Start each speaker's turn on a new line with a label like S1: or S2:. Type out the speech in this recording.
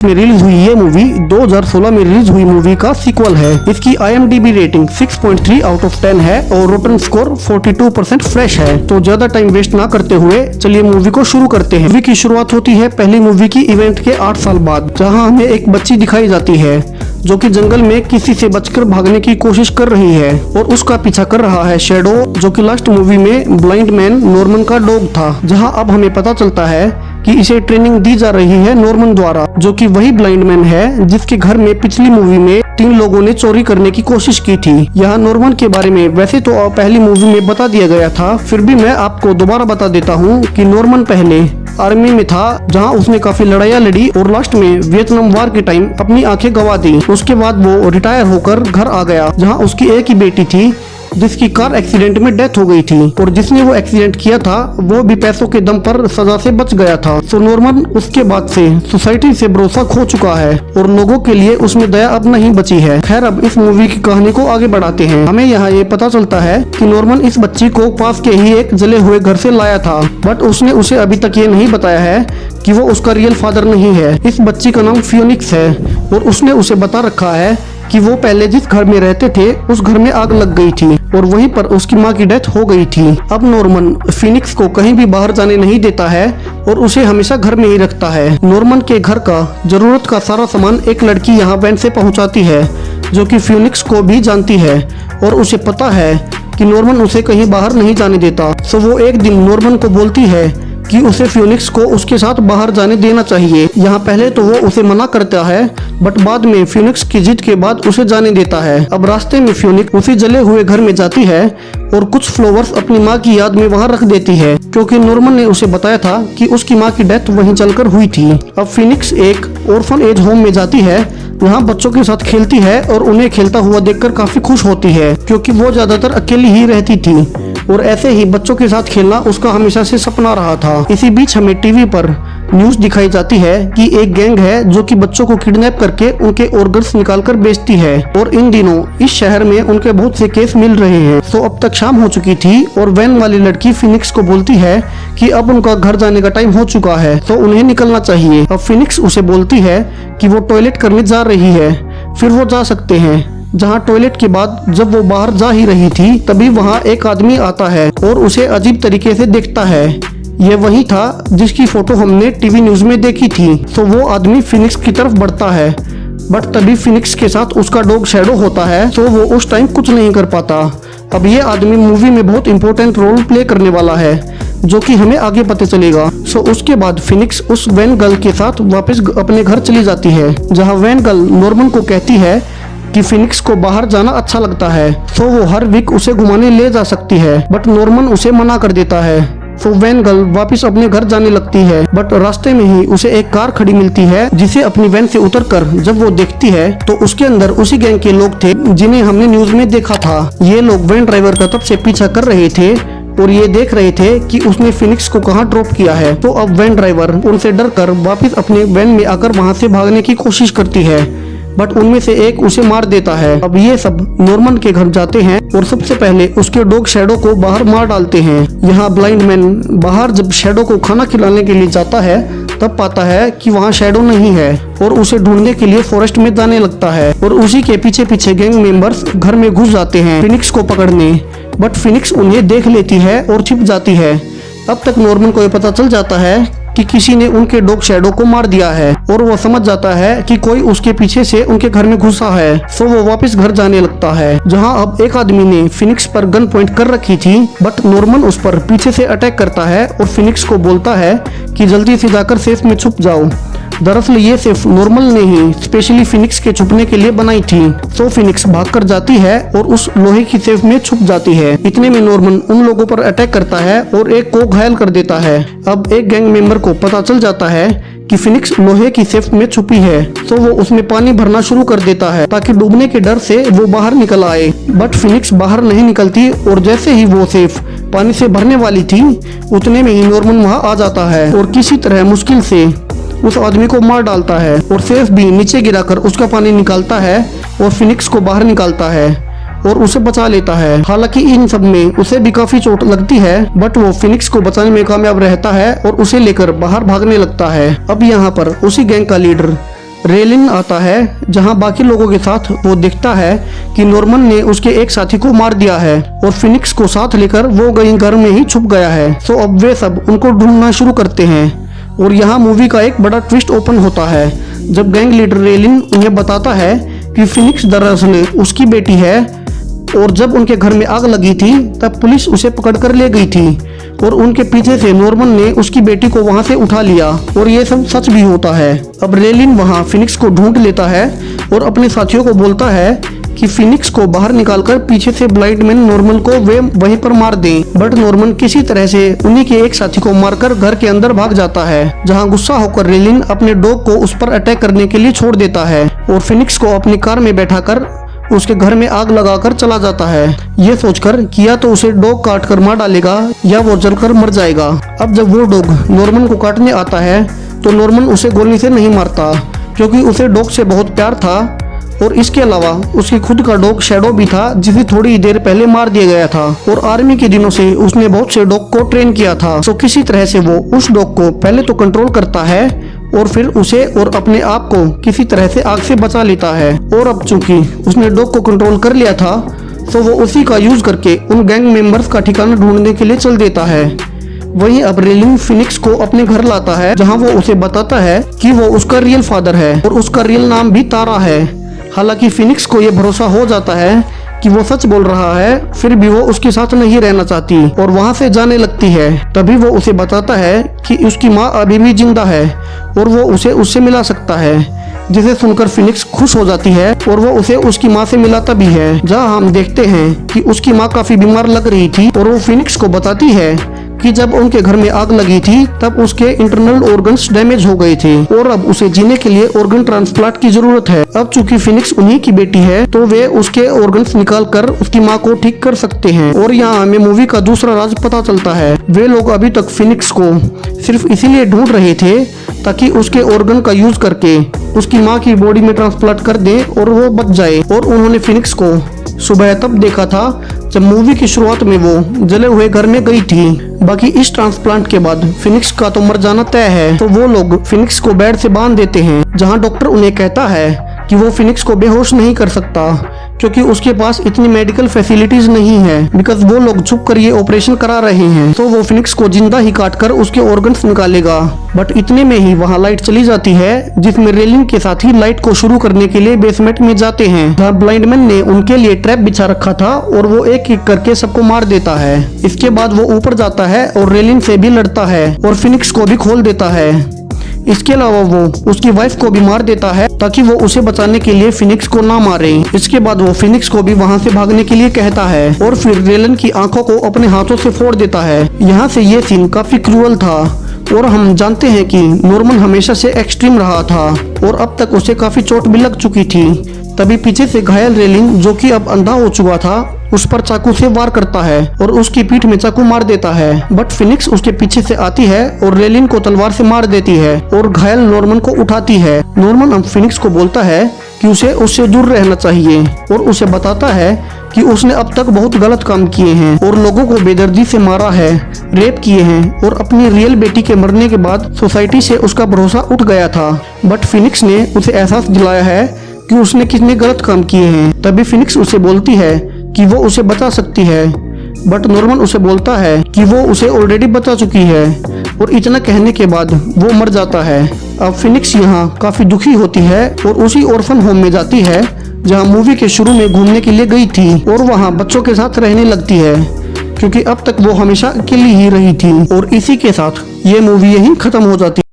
S1: में रिलीज हुई ये मूवी 2016 में रिलीज हुई मूवी का सीक्वल है। इसकी IMDb रेटिंग 6.3 आउट ऑफ 10 है और रोटन स्कोर 42% फ्रेश है। तो ज्यादा टाइम वेस्ट ना करते हुए चलिए मूवी को शुरू करते हैं। मूवी की शुरुआत होती है पहली मूवी की इवेंट के 8 साल बाद, जहां हमें एक बच्ची दिखाई जाती है जो कि जंगल में किसी से बचकर भागने की कोशिश कर रही है और उसका पीछा कर रहा है शैडो, जो कि लास्ट मूवी में ब्लाइंड मैन नॉर्मन का डॉग था। जहां अब हमें पता चलता है कि इसे ट्रेनिंग दी जा रही है नॉर्मन द्वारा, जो कि वही ब्लाइंड मैन है जिसके घर में पिछली मूवी में 3 लोगों ने चोरी करने की कोशिश की थी। यहाँ नॉर्मन के बारे में वैसे तो पहली मूवी में बता दिया गया था, फिर भी मैं आपको दोबारा बता देता हूँ कि नॉर्मन पहले आर्मी में था, जहां उसने काफी लड़ाइयाँ लड़ी और लास्ट में वियतनाम वार के टाइम अपनी आंखें गंवा दी। उसके बाद वो रिटायर होकर घर आ गया, जहां उसकी एक ही बेटी थी जिसकी कार एक्सीडेंट में डेथ हो गई थी और जिसने वो एक्सीडेंट किया था वो भी पैसों के दम पर सजा से बच गया था। तो नॉर्मन उसके बाद से सोसाइटी से भरोसा खो चुका है और लोगों के लिए उसमें दया अब नहीं बची है। खैर, अब इस मूवी की कहानी को आगे बढ़ाते हैं। हमें यहाँ ये पता चलता है कि नॉर्मन इस बच्ची को पास के ही एक जले हुए घर से लाया था, बट उसने उसे अभी तक ये नहीं बताया है कि वो उसका रियल फादर नहीं है। इस बच्ची का नाम फियोनिक्स है और उसने उसे बता रखा है कि वो पहले जिस घर में रहते थे उस घर में आग लग गई थी और वहीं पर उसकी माँ की डेथ हो गई थी। अब नॉर्मन फिनिक्स को कहीं भी बाहर जाने नहीं देता है और उसे हमेशा घर में ही रखता है। नॉर्मन के घर का जरूरत का सारा सामान एक लड़की यहाँ वैन से पहुँचाती है, जो कि फिनिक्स को भी जानती है और उसे पता है कि नॉर्मन उसे कहीं बाहर नहीं जाने देता। तो वो एक दिन नॉर्मन को बोलती है कि उसे फियोनिक्स को उसके साथ बाहर जाने देना चाहिए। यहाँ पहले तो वो उसे मना करता है, बट बाद में फियोनिक्स की जिद के बाद उसे जाने देता है। अब रास्ते में फियोनिक्स उसी जले हुए घर में जाती है और कुछ फ्लावर्स अपनी माँ की याद में वहाँ रख देती है, क्योंकि नॉर्मन ने उसे बताया था कि उसकी माँ की डेथ वहीं चलकर हुई थी। अब फिनिक्स एक ऑर्फन एज होम में जाती है, यहाँ बच्चों के साथ खेलती है और उन्हें खेलता हुआ देखकर काफी खुश होती है, क्योंकि वो ज्यादातर अकेली ही रहती थी और ऐसे ही बच्चों के साथ खेलना उसका हमेशा से सपना रहा था। इसी बीच हमें टीवी पर न्यूज दिखाई जाती है कि एक गैंग है जो कि बच्चों को किडनैप करके उनके ऑर्गन्स निकालकर बेचती है और इन दिनों इस शहर में उनके बहुत से केस मिल रहे हैं। तो अब तक शाम हो चुकी थी और वैन वाली लड़की फिनिक्स को बोलती है कि अब उनका घर जाने का टाइम हो चुका है, तो उन्हें निकलना चाहिए। अब फिनिक्स उसे बोलती है कि वो टॉयलेट करने जा रही है, फिर वो जा सकते हैं। जहाँ टॉयलेट के बाद जब वो बाहर जा ही रही थी तभी वहाँ एक आदमी आता है और उसे अजीब तरीके से देखता है। ये वही था जिसकी फोटो हमने टीवी न्यूज में देखी थी। तो वो आदमी फिनिक्स की तरफ बढ़ता है, बट तभी फिनिक्स के साथ उसका डॉग शैडो होता है, तो वो उस टाइम कुछ नहीं कर पाता। अब ये आदमी मूवी में बहुत इंपॉर्टेंट रोल प्ले करने वाला है, जो कि हमें आगे पता चलेगा। सो उसके बाद फिनिक्स उस वैन गर्ल के साथ वापस अपने घर चली जाती है, जहाँ वैन गर्ल नॉर्मन को कहती है कि फिनिक्स को बाहर जाना अच्छा लगता है, तो वो हर वीक उसे घुमाने ले जा सकती है, बट नॉर्मन उसे मना कर देता है। तो वैन गर्ल वापस अपने घर जाने लगती है, बट रास्ते में ही उसे एक कार खड़ी मिलती है, जिसे अपनी वैन से उतरकर जब वो देखती है तो उसके अंदर उसी गैंग के लोग थे जिन्हें हमने न्यूज में देखा था। ये लोग वैन ड्राइवर का तब से पीछा कर रहे थे और ये देख रहे थे कि उसने फिनिक्स को कहाँ ड्रॉप किया है। तो अब वैन ड्राइवर उनसे डरकर वापस अपने वैन में आकर वहाँ से भागने की कोशिश करती है, बट उनमें से एक उसे मार देता है। अब ये सब नॉर्मन के घर जाते हैं और सबसे पहले उसके डॉग शैडो को बाहर मार डालते हैं। यहाँ ब्लाइंड मैन बाहर जब शैडो को खाना खिलाने के लिए जाता है तब पाता है कि वहाँ शैडो नहीं है और उसे ढूंढने के लिए फॉरेस्ट में जाने लगता है और उसी के पीछे पीछे गैंग मेंबर्स घर में घुस जाते हैं फिनिक्स को पकड़ने, बट फिनिक्स उन्हें देख लेती है और छिप जाती है। अब तक नॉर्मन को ये पता चल जाता है कि किसी ने उनके डॉग शैडो को मार दिया है और वो समझ जाता है कि कोई उसके पीछे से उनके घर में घुसा है। तो वो वापस घर जाने लगता है, जहां अब एक आदमी ने फिनिक्स पर गन पॉइंट कर रखी थी, बट नॉर्मन उस पर पीछे से अटैक करता है और फिनिक्स को बोलता है कि जल्दी से जाकर सेफ में छुप जाओ। दरअसल ये सेफ नॉर्मल ने ही स्पेशली फिनिक्स के छुपने के लिए बनाई थी। तो फिनिक्स भागकर जाती है और उस लोहे की सेफ में छुप जाती है। इतने में नॉर्मन उन लोगों पर अटैक करता है और एक को घायल कर देता है। अब एक गैंग मेंबर को पता चल जाता है कि फिनिक्स लोहे की सेफ में छुपी है, तो वो उसमें पानी भरना शुरू कर देता है ताकि डूबने के डर से वो बाहर निकल आए, बट फिनिक्स बाहर नहीं निकलती और जैसे ही वो सेफ पानी से भरने वाली थी उतने में ही नॉर्मन वहाँ आ जाता है और किसी तरह मुश्किल से उस आदमी को मार डालता है और सेफ भी नीचे गिराकर उसका पानी निकालता है और फिनिक्स को बाहर निकालता है और उसे बचा लेता है। हालांकि इन सब में उसे भी काफी चोट लगती है, बट वो फिनिक्स को बचाने में कामयाब रहता है और उसे लेकर बाहर भागने लगता है। अब यहाँ पर उसी गैंग का लीडर रेलिन आता है जहां बाकी लोगों के साथ वो देखता है कि नॉर्मन ने उसके एक साथी को मार दिया है और फिनिक्स को साथ लेकर वो कहीं घर में ही छुप गया है। तो अब वे सब उनको ढूंढना शुरू करते हैं और यहाँ मूवी का एक बड़ा ट्विस्ट ओपन होता है जब गैंग लीडर रेलिन उन्हें बताता है कि फिनिक्स दरअसल उसकी बेटी है और जब उनके घर में आग लगी थी तब पुलिस उसे पकड़ कर ले गई थी और उनके पीछे से नॉर्मन ने उसकी बेटी को वहां से उठा लिया और ये सब सच भी होता है। अब रेलिन वहां फिनिक्स को ढूंढ लेता है और अपने साथियों को बोलता है कि फिनिक्स को बाहर निकालकर पीछे से ब्लाइंड मैन नॉर्मन को वे वहीं पर मार दें। बट नॉर्मन किसी तरह से उन्हीं के एक साथी को मारकर घर के अंदर भाग जाता है, जहां गुस्सा होकर रेलिन अपने डॉग को उस पर अटैक करने के लिए छोड़ देता है और फिनिक्स को अपनी कार में बैठाकर उसके घर में आग लगाकर चला जाता है, ये सोचकर कि या तो उसे डॉग काट कर मार डालेगा या वो जलकर मर जाएगा। अब जब वो डॉग नॉर्मन को काटने आता है तो नॉर्मन उसे गोली से नहीं मारता क्योंकि उसे डॉग से बहुत प्यार था और इसके अलावा उसके खुद का डॉग शैडो भी था जिसे थोड़ी देर पहले मार दिया गया था और आर्मी के दिनों से उसने बहुत से डॉग को ट्रेन किया था। तो किसी तरह से वो उस डॉग को पहले तो कंट्रोल करता है और फिर उसे और अपने आप को किसी तरह से आग से बचा लेता है। और अब चूंकि उसने डॉग को कंट्रोल कर लिया था तो वो उसी का यूज करके उन गैंग मेंबर्स का ठिकाना ढूंढने के लिए चल देता है। वहीं अब रेलिन फिनिक्स को अपने घर लाता है जहां वो उसे बताता है कि वो उसका रियल फादर है और उसका रियल नाम भी तारा है। हालांकि फिनिक्स को ये भरोसा हो जाता है कि वो सच बोल रहा है, फिर भी वो उसके साथ नहीं रहना चाहती और वहां से जाने लगती है। तभी वो उसे बताता है कि उसकी माँ अभी भी जिंदा है और वो उसे उससे मिला सकता है, जिसे सुनकर फिनिक्स खुश हो जाती है और वो उसे उसकी माँ से मिलाता भी है। जहाँ हम देखते हैं कि उसकी माँ काफी बीमार लग रही थी और वो फिनिक्स को बताती है कि जब उनके घर में आग लगी थी तब उसके इंटरनल ऑर्गन्स डैमेज हो गए थे और अब उसे जीने के लिए ऑर्गन ट्रांसप्लांट की जरूरत है। अब चूंकि फिनिक्स उन्हीं की बेटी है तो वे उसके ऑर्गन्स निकाल कर उसकी माँ को ठीक कर सकते हैं। और यहाँ हमें मूवी का दूसरा राज पता चलता है। वे लोग अभी तक फिनिक्स को सिर्फ इसीलिए ढूंढ रहे थे ताकि उसके ऑर्गन का यूज करके उसकी माँ की बॉडी में ट्रांसप्लांट कर दे और वो बच जाए। और उन्होंने फिनिक्स को सुबह तब देखा था जब मूवी की शुरुआत में वो जले हुए घर में गई थी। बाकी इस ट्रांसप्लांट के बाद फिनिक्स का तो मर जाना तय है, तो वो लोग फिनिक्स को बेड से बांध देते हैं, जहां डॉक्टर उन्हें कहता है कि वो फिनिक्स को बेहोश नहीं कर सकता क्योंकि उसके पास इतनी मेडिकल फैसिलिटीज नहीं है, बिकॉज वो लोग छुप कर ये ऑपरेशन करा रहे हैं। तो वो फिनिक्स को जिंदा ही काट कर उसके ऑर्गन्स निकालेगा। बट इतने में ही वहाँ लाइट चली जाती है जिसमें रेलिन के साथ ही लाइट को शुरू करने के लिए बेसमेंट में जाते हैं, जहाँ ब्लाइंड मैन ने उनके लिए ट्रैप बिछा रखा था और वो एक एक करके सबको मार देता है। इसके बाद वो ऊपर जाता है और रेलिन से भी लड़ता है और फिनिक्स को भी खोल देता है। इसके अलावा वो उसकी वाइफ को भी मार देता है ताकि वो उसे बचाने के लिए फिनिक्स को ना मारे। इसके बाद वो फिनिक्स को भी वहां से भागने के लिए कहता है और फिर रेलन की आंखों को अपने हाथों से फोड़ देता है। यहाँ से ये सीन काफी क्रूअल था और हम जानते हैं कि नॉर्मन हमेशा से एक्सट्रीम रहा था और अब तक उसे काफी चोट भी लग चुकी थी। तभी पीछे से घायल रेलिन, जो कि अब अंधा हो चुका था, उस पर चाकू से वार करता है और उसकी पीठ में चाकू मार देता है। बट फिनिक्स उसके पीछे से आती है और रेलिन को तलवार से मार देती है और घायल नॉर्मन को उठाती है। नॉर्मन अब फिनिक्स को बोलता है कि उसे उससे दूर रहना चाहिए और उसे बताता है कि उसने अब तक बहुत गलत काम किए हैं और लोगों को बेदर्दी से मारा है, रेप किए हैं और अपनी रियल बेटी के मरने के बाद सोसाइटी से उसका भरोसा उठ गया था। बट फिनिक्स ने उसे एहसास दिलाया है कि उसने कितने गलत काम किए हैं। तभी फिनिक्स उसे बोलती है कि वो उसे बचा सकती है, बट नॉर्मन उसे बोलता है कि वो उसे ऑलरेडी बचा चुकी है और इतना कहने के बाद वो मर जाता है। अब फिनिक्स यहाँ काफी दुखी होती है और उसी ऑर्फन होम में जाती है जहाँ मूवी के शुरू में घूमने के लिए गई थी और वहाँ बच्चों के साथ रहने लगती है क्योंकि अब तक वो हमेशा अकेली ही रही थी। और इसी के साथ ये मूवी यहीं खत्म हो जाती है।